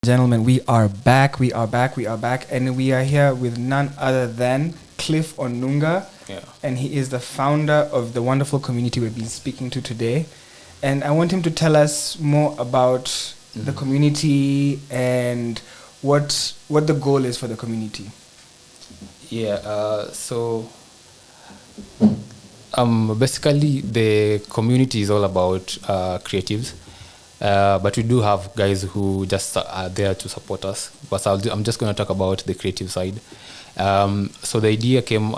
Gentlemen, we are back, and we are here with none other than Cliff Onunga. Yeah. And he is the founder of the wonderful community we've been speaking to today. And I want him to tell us more about the community and what the goal is for the community. Yeah, so basically the community is all about creatives. But we do have guys who just are there to support us. But I'm just going to talk about the creative side. So the idea came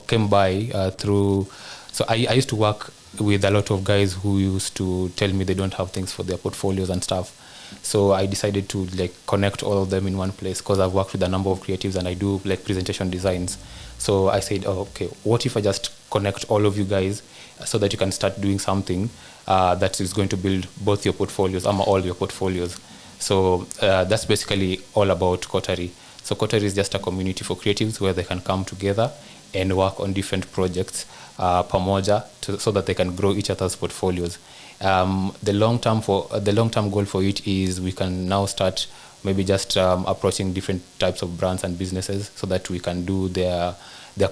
came by through. So I used to work with a lot of guys who used to tell me they don't have things for their portfolios and stuff. So I decided to connect all of them in one place because I've worked with a number of creatives and I do presentation designs. So I said, okay, what if I just connect all of you guys so that you can start doing something that is going to build both your portfolios, all your portfolios. So that's basically all about Coterie. So Coterie is just a community for creatives where they can come together and work on different projects pamoja so that they can grow each other's portfolios. The long-term goal for it is we can now start maybe just approaching different types of brands and businesses so that we can do their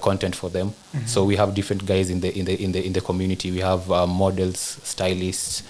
content for them. Mm-hmm. So we have different guys in the community. We have models, stylists,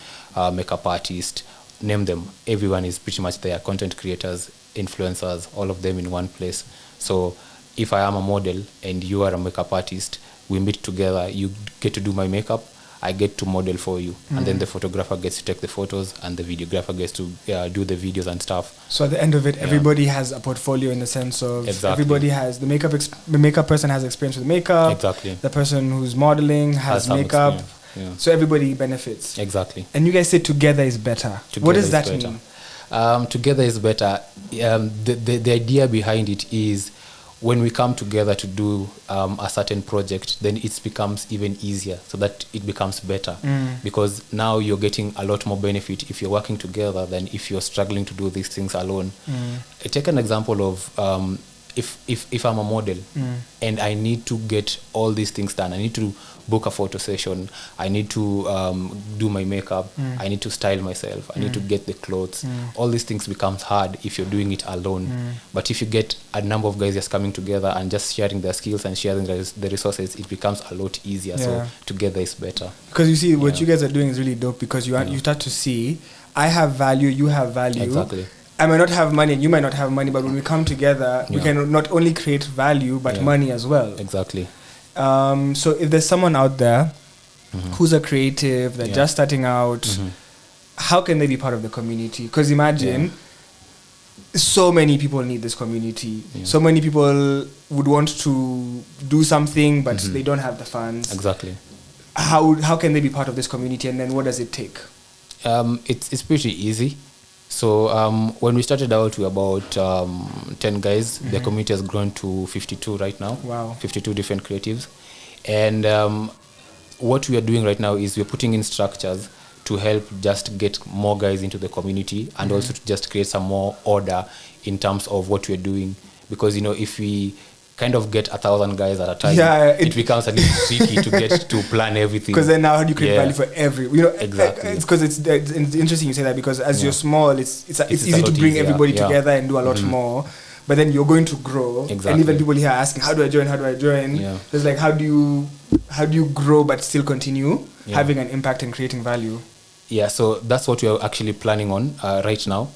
makeup artists, name them. Everyone is pretty much there. Content creators, influencers, all of them in one place. So if I am a model and you are a makeup artist, we meet together. You get to do my makeup. I get to model for you, and then the photographer gets to take the photos, and the videographer gets to do the videos and stuff. So at the end of it, everybody has a portfolio in the sense of everybody has the makeup person has experience with makeup. Exactly. The person who's modeling has makeup. Yeah. So everybody benefits. Exactly. And you guys say together is better. What does that mean? Together is better. The idea behind it is, when we come together to do a certain project, then it becomes even easier so that it becomes better. Because now you're getting a lot more benefit if you're working together than if you're struggling to do these things alone. Take an example of if I'm a model and I need to get all these things done. I need to book a photo session. I need to do my makeup. I need to style myself. I need to get the clothes. All these things becomes hard if you're doing it alone. But if you get a number of guys just coming together and just sharing their skills and sharing the resources, it becomes a lot easier. So together is better. Because you see, what you guys are doing is really dope, because you start to see, I have value, you have value. Exactly. I might not have money and you might not have money, but when we come together, we can not only create value, but money as well. Exactly. So if there's someone out there who's a creative, they're just starting out, how can they be part of the community? Because imagine, so many people need this community. So many people would want to do something, but they don't have the funds. Exactly. How can they be part of this community, and then what does it take? It's pretty easy. So when we started out, we were about 10 guys. The community has grown to 52 right now. Wow. 52 different creatives. And what we are doing right now is we're putting in structures to help just get more guys into the community and also to just create some more order in terms of what we're doing. Because, if we kind of get 1,000 guys at a time, it becomes a little tricky to get to plan everything. Because then now how do you create value for every? Exactly. It's because it's interesting you say that, because as you're small, it's easy to bring everybody together and do a lot more. But then you're going to grow, and even people here are asking, how do I join? It's like, how do you grow but still continue having an impact and creating value? Yeah, so that's what we are actually planning on right now.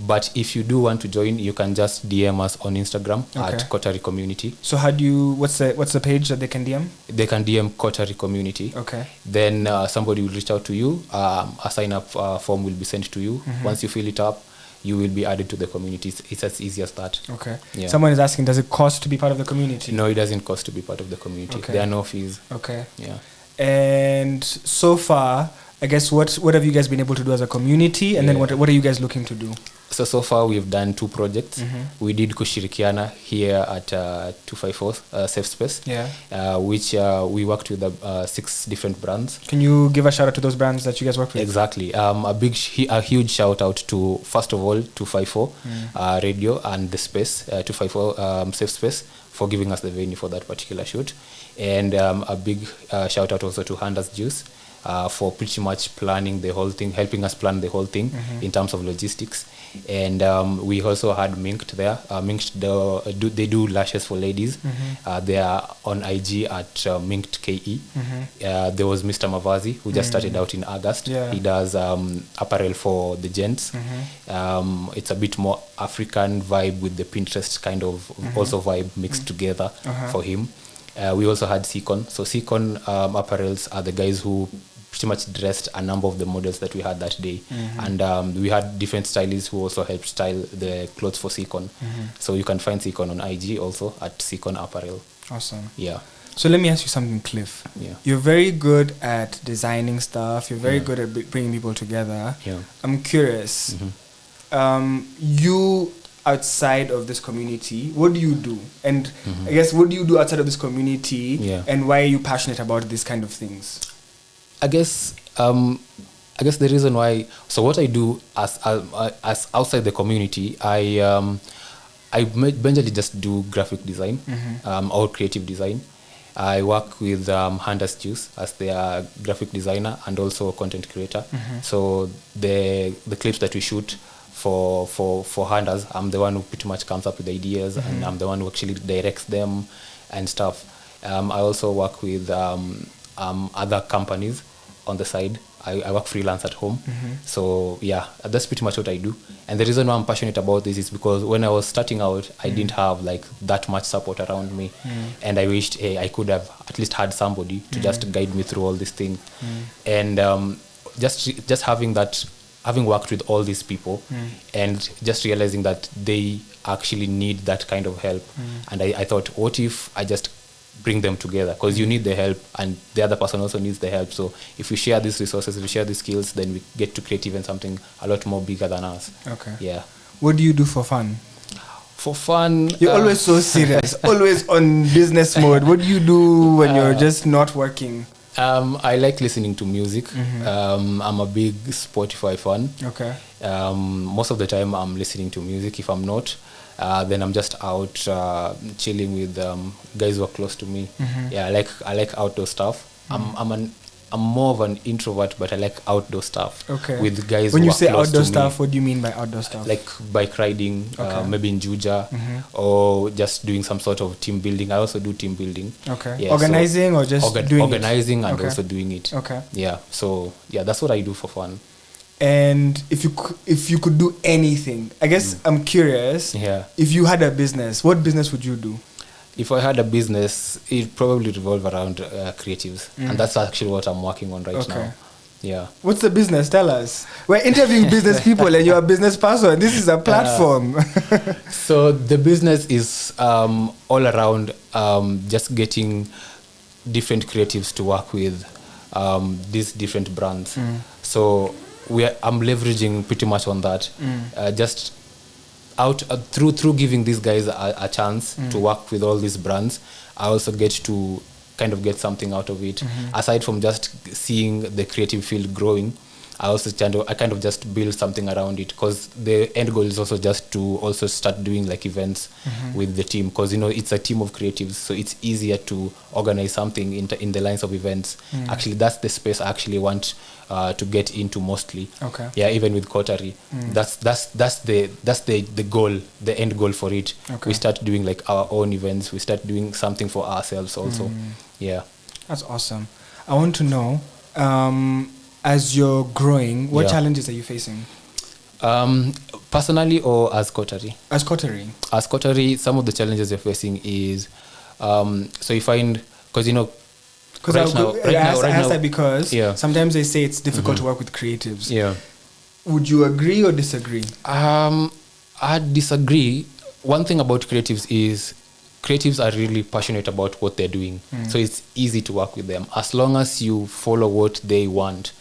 But if you do want to join, you can just DM us on Instagram at Coterie Community. So what's the page that they can DM? They can DM Coterie Community. Okay. Then somebody will reach out to you. A sign-up form will be sent to you. Once you fill it up, you will be added to the community. It's as easy as that. Okay. Yeah. Someone is asking, does it cost to be part of the community? No, it doesn't cost to be part of the community. Okay. There are no fees. Okay. Yeah. And so far, I guess what have you guys been able to do as a community, and then what are you guys looking to do? So far we've done 2 projects. We did kushirikiana here at 254 Safe Space, which we worked with 6 different brands. Can you give a shout out to those brands that you guys worked with? Exactly. A huge shout out to, first of all, 254 Radio and the Space, 254 Safe Space, for giving us the venue for that particular shoot. And a big shout out also to Handers Juice for pretty much planning the whole thing, helping us plan the whole thing in terms of logistics. And we also had Minked there. Minked, they do lashes for ladies. They are on IG at Minked KE. There was Mr. Mavazi, who just started out in August. He does apparel for the gents. It's a bit more African vibe with the Pinterest kind of also vibe mixed together for him. We also had Seacon. So Seacon apparels are the guys who pretty much dressed a number of the models that we had that day. And we had different stylists who also helped style the clothes for Seacon. So you can find Seacon on IG also at Seacon Apparel. Awesome. Yeah. So let me ask you something, Cliff. Yeah. You're very good at designing stuff. You're very good at bringing people together. Yeah. I'm curious. You outside of this community, what do you do? And I guess, what do you do outside of this community? Yeah. And why are you passionate about these kind of things? I guess the reason why. So what I do as outside the community, I majorly just do graphic design or creative design. I work with Handers Juice as their graphic designer and also content creator. So the clips that we shoot for Handers, I'm the one who pretty much comes up with ideas, and I'm the one who actually directs them and stuff. I also work with other companies on the side. I work freelance at home. So yeah, that's pretty much what I do. And the reason why I'm passionate about this is because when I was starting out, I didn't have like that much support around me. And I wished I could have at least had somebody to just guide me through all this thing. And just having worked with all these people and just realizing that they actually need that kind of help. And I thought, what if I just bring them together, because you need the help and the other person also needs the help. So if we share these resources, we share these skills, then we get to create even something a lot more bigger than us. Okay. Yeah. What do you do for fun? For fun, you're always so serious, always on business mode. What do you do when you're just not working? I like listening to music. I'm a big Spotify fan. Okay. Most of the time I'm listening to music. If I'm not, then I'm just out chilling with guys who are close to me. Yeah, I like outdoor stuff. I'm more of an introvert, but I like outdoor stuff. Okay. With guys when who you are say close outdoor to stuff, me. what do you mean by outdoor stuff? Like bike riding, Okay. maybe in Juja, or just doing some sort of team building. I also do team building. Okay. Yeah, organizing or just doing organizing it? and Okay. also doing it. Okay. Yeah. So yeah, that's what I do for fun. And if you could do anything, I guess I'm curious. Yeah. If you had a business, what business would you do? If I had a business, it'd probably revolve around creatives, and that's actually what I'm working on right now. Yeah. What's the business? Tell us. We're interviewing business people, and you're a business person. This is a platform. So the business is all around just getting different creatives to work with these different brands. So I'm leveraging pretty much on that. Just out through giving these guys a chance to work with all these brands, I also get to kind of get something out of it. Aside from just seeing the creative field growing, I also kind of just build something around it, because the end goal is also just to also start doing like events with the team, because it's a team of creatives, so it's easier to organize something in the lines of events. Actually, that's the space I actually want to get into mostly. Okay. Yeah, even with Coterie, that's the goal, the end goal for it. Okay. We start doing like our own events. We start doing something for ourselves also. Yeah. That's awesome. I want to know, as you're growing, what challenges are you facing? Personally or as Coterie? As Coterie. As Coterie, some of the challenges you're facing is, so you find, because because I asked that because sometimes they say it's difficult to work with creatives. Yeah. Would you agree or disagree? I disagree. One thing about creatives is creatives are really passionate about what they're doing. So it's easy to work with them. As long as you follow what they want,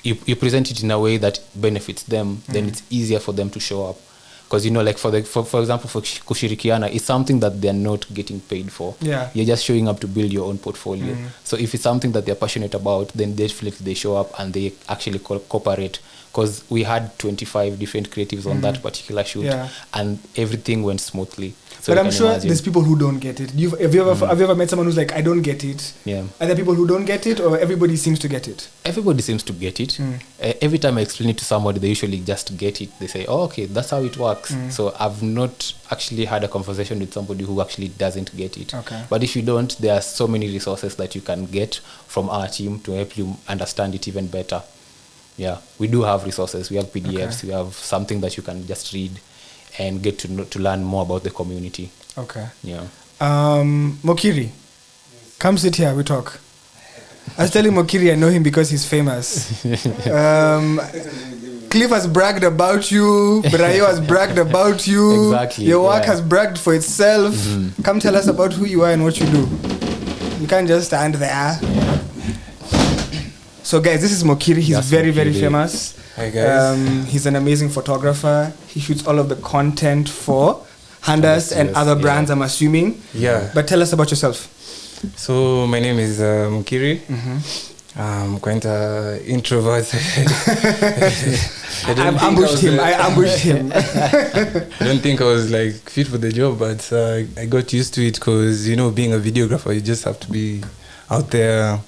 you present it in a way that benefits them, then it's easier for them to show up. Because like for example, for kushirikiana, it's something that they're not getting paid for. Yeah. You're just showing up to build your own portfolio. So if it's something that they're passionate about, then definitely they show up and they actually cooperate because we had 25 different creatives on that particular shoot, and everything went smoothly. So but I'm sure there's people who don't get it. Have you ever met someone who's like, I don't get it? Yeah. Are there people who don't get it, or everybody seems to get it? Everybody seems to get it. Every time I explain it to somebody, they usually just get it. They say, oh, okay, that's how it works. So I've not actually had a conversation with somebody who actually doesn't get it. Okay. But if you don't, there are so many resources that you can get from our team to help you understand it even better. Yeah, we do have resources. We have PDFs. We have something that you can just read and get to learn more about the community. Okay. Yeah. Mokiri, come sit here. We talk. I was telling Mokiri I know him because he's famous. Cliff has bragged about you. Brayo has bragged about you. Exactly. Your work has bragged for itself. Come tell us about who you are and what you do. You can't just stand there. So guys, this is Mokiri. He's very famous. Hi guys. He's an amazing photographer. He shoots all of the content for Handers and other brands, I'm assuming. Yeah. But tell us about yourself. So my name is Mokiri. I'm quite an introvert. I ambushed him. I don't think I was like fit for the job, but I got used to it because, you know, being a videographer, you just have to be out there.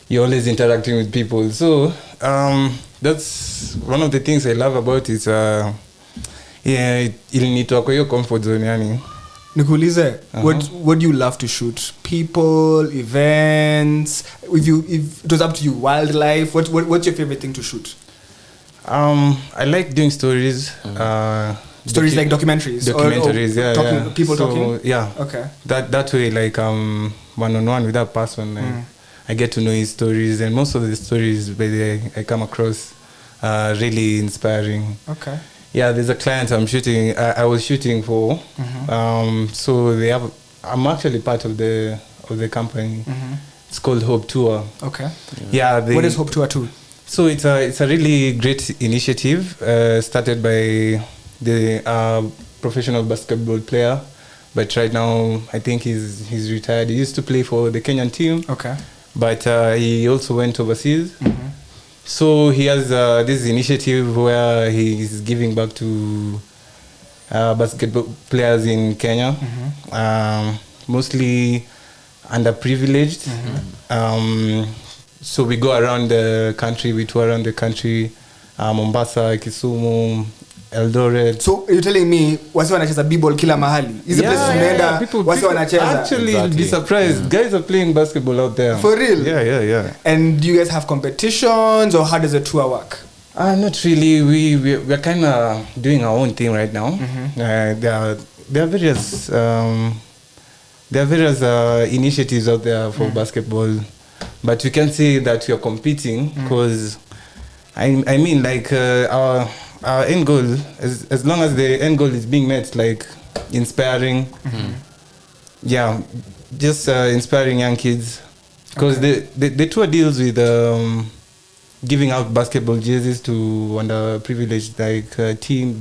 You're always interacting with people. So that's one of the things I love about it. Ilinitoa kwa hiyo comfort zone yani. Nikuulize, what do you love to shoot? People, events. If it was up to you, wildlife. What's your favorite thing to shoot? I like doing stories. Stories like documentaries. Or people talking. Yeah. Okay. That way, like one-on-one with that person, I get to know his stories, and most of the stories I come across are really inspiring. Okay. Yeah, there's a client I was shooting for. So I'm actually part of the company. It's called Hope Tour. Okay. Yeah. What is Hope Tour 2? So it's a really great initiative started by the professional basketball player, but right now I think he's retired. He used to play for the Kenyan team. Okay. But he also went overseas. So he has this initiative where he's giving back to basketball players in Kenya, mostly underprivileged. So we go around the country, we tour around the country, Mombasa, Kisumu, Eldoret. So you're telling me wasi wanacheza b-ball kila mahali? Hizi places unaenda wasi wanacheza? Actually, you'll be surprised. Guys are playing basketball out there. For real? Yeah. And do you guys have competitions, or how does the tour work? Not really. We're kind of doing our own thing right now. There are various initiatives out there for basketball, but we can say that we are competing because I mean, like our end goal, as long as the end goal is being met, like inspiring, just inspiring young kids, because the tour deals with giving out basketball jerseys to underprivileged, like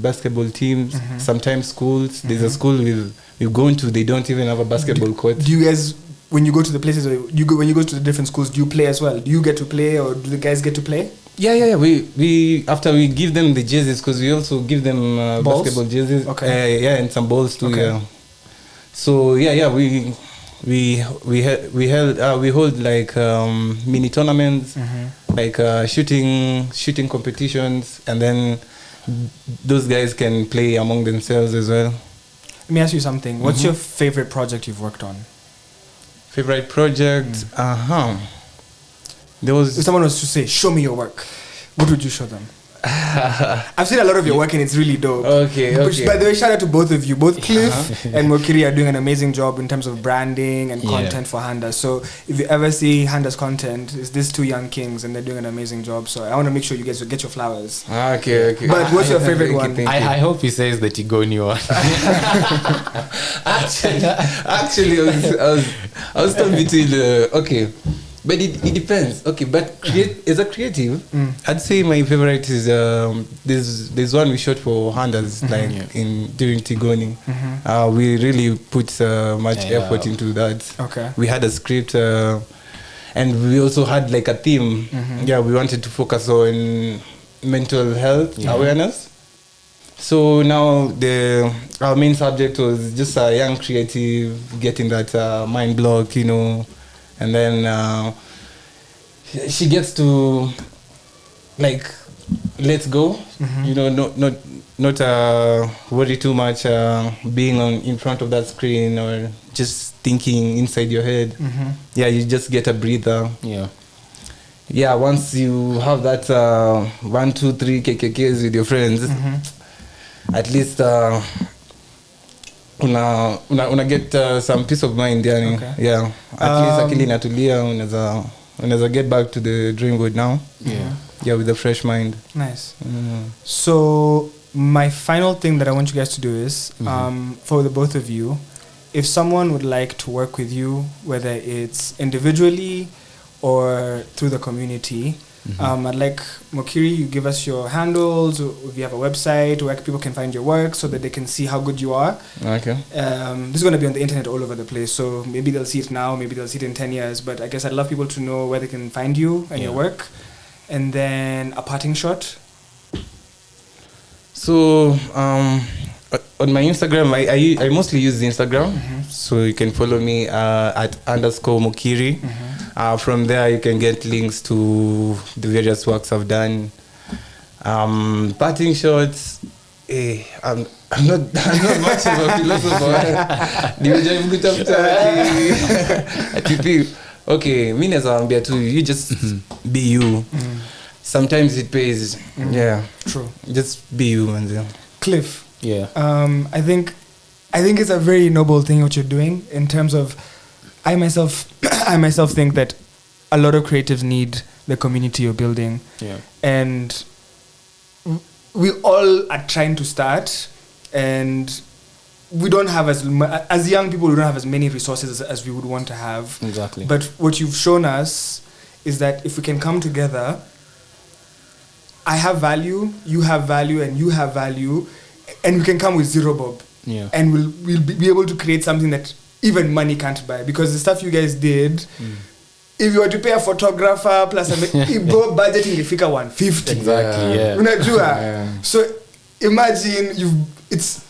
basketball teams, sometimes schools. There's a school we've gone to, they don't even have a basketball court. Do you guys, when you go to the places, when you go to the different schools, do you play as well? Do you get to play, or do the guys get to play? Yeah. We after we give them the jerseys, because we also give them basketball jerseys. Okay. And some balls too. Okay. Yeah. So we hold like mini tournaments, like shooting competitions, and then those guys can play among themselves as well. Let me ask you something. What's your favorite project you've worked on? Favorite project? There was... If someone was to say, show me your work, what would you show them? I've seen a lot of your work and it's really dope. Okay. By the way, shout out to both of you. Both Cliff and Mokiri are doing an amazing job in terms of branding and content for Handers. So if you ever see Handers content, it's these two young kings and they're doing an amazing job. So I want to make sure you guys get your flowers. Okay. But what's your favorite one? I hope he says the Tigoni one. Actually, I was torn between okay. But it depends. Okay, but as a creative, I'd say my favorite is there's one we shot for Handers during Tigoni. We really put much effort into that. Okay. We had a script, and we also had like a theme. Yeah, we wanted to focus on mental health Yeah. awareness. So now our main subject was just a young creative getting that mind block, and then she gets to like let go, not worry too much being in front of that screen or just thinking inside your head. Yeah, you just get a breather. Yeah, once you have that 1, 2, 3 KKKs with your friends, at least una get some peace of mind, yani. Okay. Yeah, at least akili inatulia, unaweza get back to the dream board now. Yeah, with a fresh mind. Nice. So my final thing that I want you guys to do is for the both of you, if someone would like to work with you, whether it's individually or through the community, I'd like Mokiri, you give us your handles, or if you have a website where people can find your work so that they can see how good you are. Okay. This is going to be on the internet all over the place, so maybe they'll see it now, maybe they'll see it in 10 years, but I guess I'd love people to know where they can find you and your work. And then a parting shot. So on my Instagram, I mostly use Instagram, so you can follow me at _Mokiri. From there, you can get links to the various works I've done. Parting shots. I'm not much of a philosopher. Okay, mi naweza ambia tu, you just be you. Sometimes it pays. Yeah, true. Just be you, and Cliff. Yeah. I think it's a very noble thing what you're doing in terms of. I myself think that a lot of creatives need the community you're building. Yeah. And we all are trying to start, and we don't have as young people, we don't have as many resources as we would want to have. Exactly. But what you've shown us is that if we can come together, I have value, you have value, and you have value, and we can come with zero bob. Yeah. And we'll be able to create something that even money can't buy, because the stuff you guys did, if you were to pay a photographer plus go budget ingefika 150. Exactly. Yeah. Unajua? So imagine it's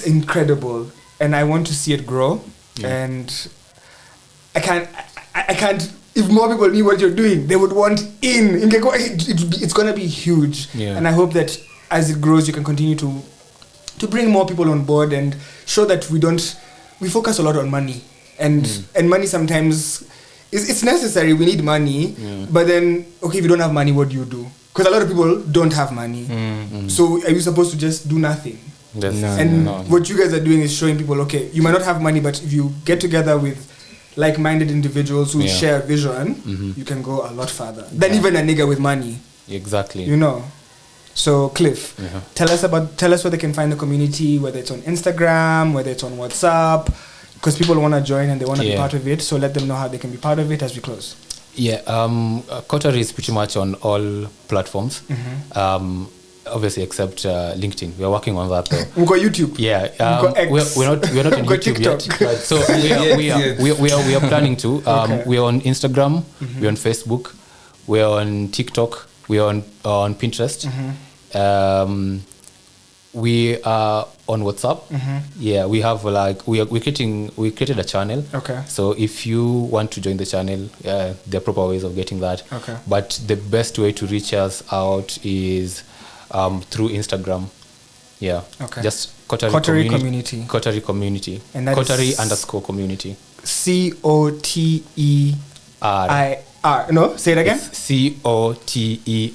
incredible, and I want to see it grow. And I can't. If more people knew what you're doing, they would want in. It's gonna be huge. Yeah. And I hope that as it grows, you can continue to bring more people on board and show that we focus a lot on money, and money sometimes it's necessary. We need money, but then if you don't have money, what do you do? Because a lot of people don't have money. So are you supposed to just do nothing? What you guys are doing is showing people, okay, you might not have money, but if you get together with like-minded individuals who share a vision, you can go a lot further than even a nigga with money. Exactly. So Cliff, tell us where they can find the community, whether it's on Instagram, whether it's on WhatsApp, because people want to join and they want to be part of it. So let them know how they can be part of it as we close. Yeah, Coterie is pretty much on all platforms. Obviously, except LinkedIn. We are working on that though. We've got YouTube. Yeah, X. we're not on YouTube yet. But so we are planning to. We are on Instagram. We're on Facebook. We're on TikTok. We are on Pinterest. We are on WhatsApp. Yeah, we have we created a channel. Okay. So if you want to join the channel, there are proper ways of getting that. Okay. But the best way to reach us out is through Instagram. Yeah. Okay. Just Coterie Community. Coterie Community. And that Coterie is _community. COTERIE. No, say it again. COTERIE.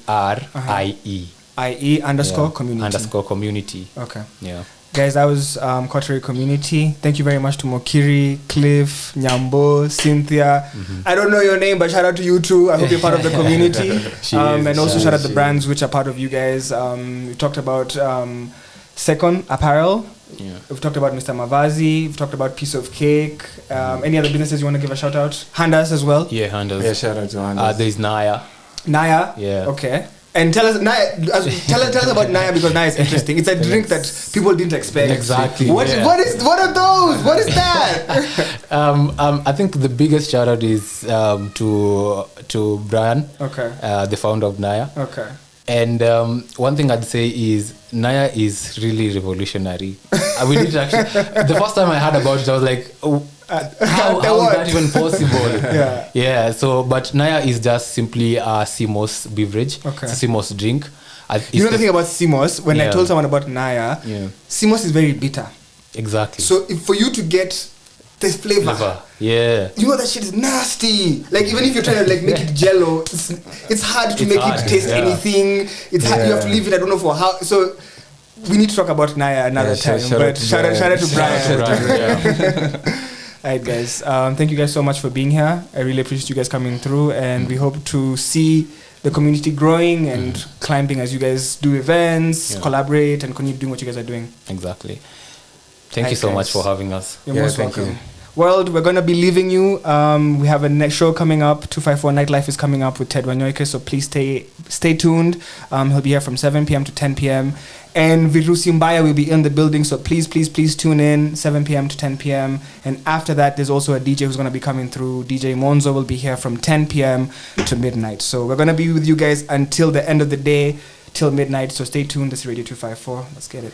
IE _ community. _community. Okay. Yeah. Guys, that was Coterie Community. Thank you very much to Mokiri, Cliff, Nyambo, Cynthia. I don't know your name, but shout out to you too. I hope you're part of the community. And also shout out the brands which are part of you guys. We talked about Second Apparel. Yeah. We've talked about Mr. Mavazi. We've talked about Piece of Cake. Any other businesses you want to give a shout out? Handas as well. Yeah, Handas. Yeah, shout out to Handas. There's Naya. Naya. Yeah. Okay. And tell us about Naya, because Naya is interesting. It's a drink that people didn't expect. Exactly. What are those? What is that? I think the biggest shout out is to Brian, Okay. the founder of Naya. Okay. And one thing I'd say is Naya is really revolutionary. We did actually. The first time I heard about it, I was like, oh, how is that even possible? Yeah. So, but Naya is just simply a CMOS beverage. Okay. It's a CMOS drink. You know the thing about CMOS? When I told someone about Naya, CMOS is very bitter. Exactly. So for you to get this flavor, yeah, you know that shit is nasty. Like even if you're trying to like make it jello, it's hard to make it taste anything. It's hard. You have to leave it. I don't know for how. So we need to talk about Naya another time. Shout out to Brian. Alright, guys. Thank you guys so much for being here. I really appreciate you guys coming through, and we hope to see the community growing and climbing as you guys do events, collaborate, and continue doing what you guys are doing. Exactly. Thank you so much for having us. You're most welcome. World, we're going to be leaving you. We have a next show coming up. 254 Nightlife is coming up with Ted Wanyoike, so please stay tuned. He'll be here from 7 p.m. to 10 p.m. And Virusi Mbaya will be in the building, so please tune in 7 p.m. to 10 p.m. And after that, there's also a DJ who's going to be coming through. DJ Monzo will be here from 10 p.m. to midnight. So we're going to be with you guys until the end of the day, till midnight. So stay tuned. This is Radio 254. Let's get it.